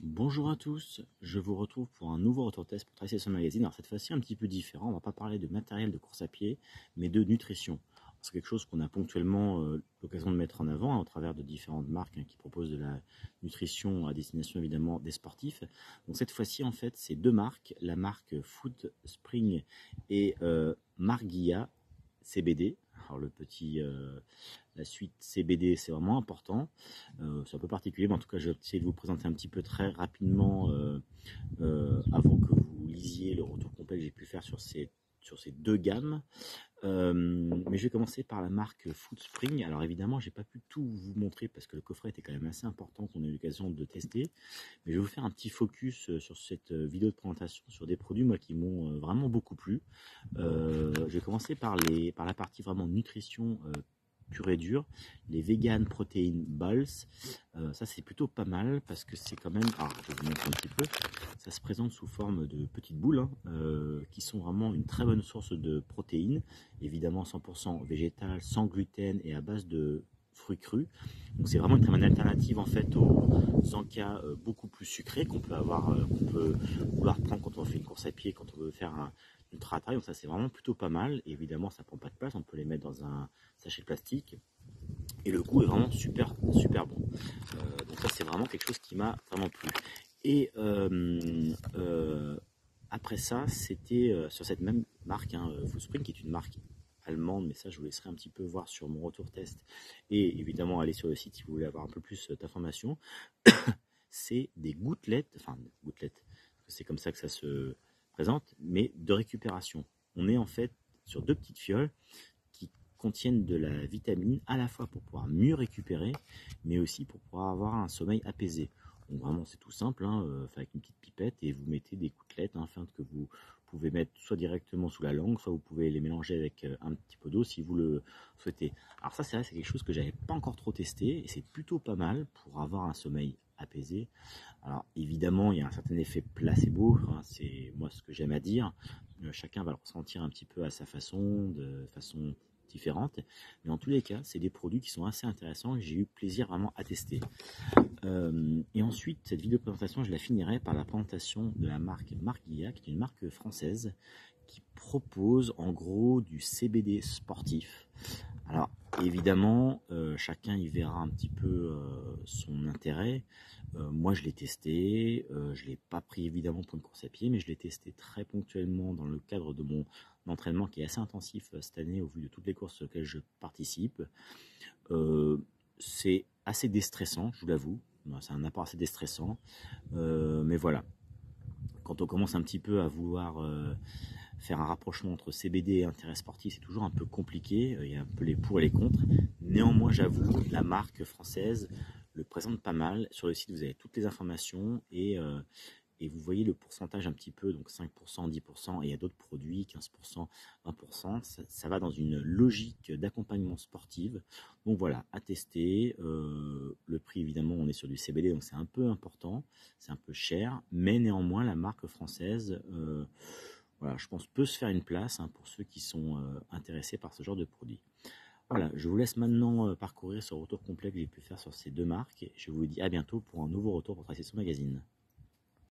Bonjour à tous, je vous retrouve pour un nouveau retour test pour Triathlon Magazine. Alors cette fois-ci un petit peu différent, on ne va pas parler de matériel de course à pied, mais de nutrition. C'est quelque chose qu'on a ponctuellement l'occasion de mettre en avant au travers de différentes marques qui proposent de la nutrition à destination évidemment des sportifs. Donc cette fois-ci en fait c'est deux marques, la marque Food Spring et Marguilla CBD. Alors la suite CBD, c'est vraiment important. C'est un peu particulier, mais en tout cas, je vais essayer de vous présenter un petit peu très rapidement avant que vous lisiez le retour complet que j'ai pu faire sur ces deux gammes. Mais je vais commencer par la marque Foodspring. Alors évidemment, j'ai pas pu tout vous montrer parce que le coffret était quand même assez important qu'on ait eu l'occasion de tester. Mais je vais vous faire un petit focus sur cette vidéo de présentation sur des produits moi qui m'ont vraiment beaucoup plu. Je vais commencer par la partie vraiment nutrition pure et dure, les vegan protein balls. Ça c'est plutôt pas mal parce que c'est quand même, alors je vais vous montrer un petit peu, ça se présente sous forme de petites boules qui sont vraiment une très bonne source de protéines, évidemment 100% végétales, sans gluten et à base de fruits crus. Donc c'est vraiment une très bonne alternative en fait aux encas beaucoup plus sucrés qu'on peut avoir, qu'on peut vouloir prendre quand on fait une course à pied, quand on veut faire un ultra trail. Donc ça c'est vraiment plutôt pas mal. Et évidemment ça prend pas de place, on peut les mettre dans un sachet plastique et le goût est vraiment super bon. Donc ça c'est vraiment quelque chose qui m'a vraiment plu. Et après ça c'était sur cette même marque Foodspring, qui est une marque allemande, mais ça je vous laisserai un petit peu voir sur mon retour test et évidemment aller sur le site si vous voulez avoir un peu plus d'informations. C'est des gouttelettes, c'est comme ça que ça se présente, mais de récupération. On est en fait sur deux petites fioles qui contiennent de la vitamine à la fois pour pouvoir mieux récupérer, mais aussi pour pouvoir avoir un sommeil apaisé. Donc vraiment c'est tout simple, avec une petite pipette et vous mettez des gouttelettes afin que vous pouvez mettre soit directement sous la langue, soit vous pouvez les mélanger avec un petit peu d'eau si vous le souhaitez. Alors ça c'est quelque chose que j'avais pas encore trop testé et c'est plutôt pas mal pour avoir un sommeil apaisé. Alors évidemment il y a un certain effet placebo, c'est moi ce que j'aime à dire, chacun va le ressentir un petit peu à sa façon, de façon différente, mais en tous les cas c'est des produits qui sont assez intéressants et j'ai eu plaisir vraiment à tester. Et ensuite cette vidéo présentation je la finirai par la présentation de la marque Marguilla, qui est une marque française qui propose en gros du CBD sportif. Alors évidemment chacun y verra un petit peu son intérêt. Moi je l'ai testé, je ne l'ai pas pris évidemment pour une course à pied, mais je l'ai testé très ponctuellement dans le cadre de mon entraînement qui est assez intensif cette année au vu de toutes les courses auxquelles je participe. C'est assez déstressant, je vous l'avoue, c'est un apport assez déstressant, mais voilà, quand on commence un petit peu à vouloir faire un rapprochement entre CBD et intérêt sportif, c'est toujours un peu compliqué, il y a un peu les pour et les contre. Néanmoins, j'avoue, la marque française le présente pas mal. Sur le site, vous avez toutes les informations et vous voyez le pourcentage un petit peu, donc 5%, 10%, et il y a d'autres produits, 15%, 20%. Ça va dans une logique d'accompagnement sportif. Donc voilà, à tester. Le prix, évidemment, on est sur du CBD, donc c'est un peu important, c'est un peu cher, mais néanmoins, la marque française, voilà, je pense peut se faire une place pour ceux qui sont intéressés par ce genre de produit. Voilà, je vous laisse maintenant parcourir ce retour complet que j'ai pu faire sur ces deux marques. Je vous dis à bientôt pour un nouveau retour pour Triathlon Magazine.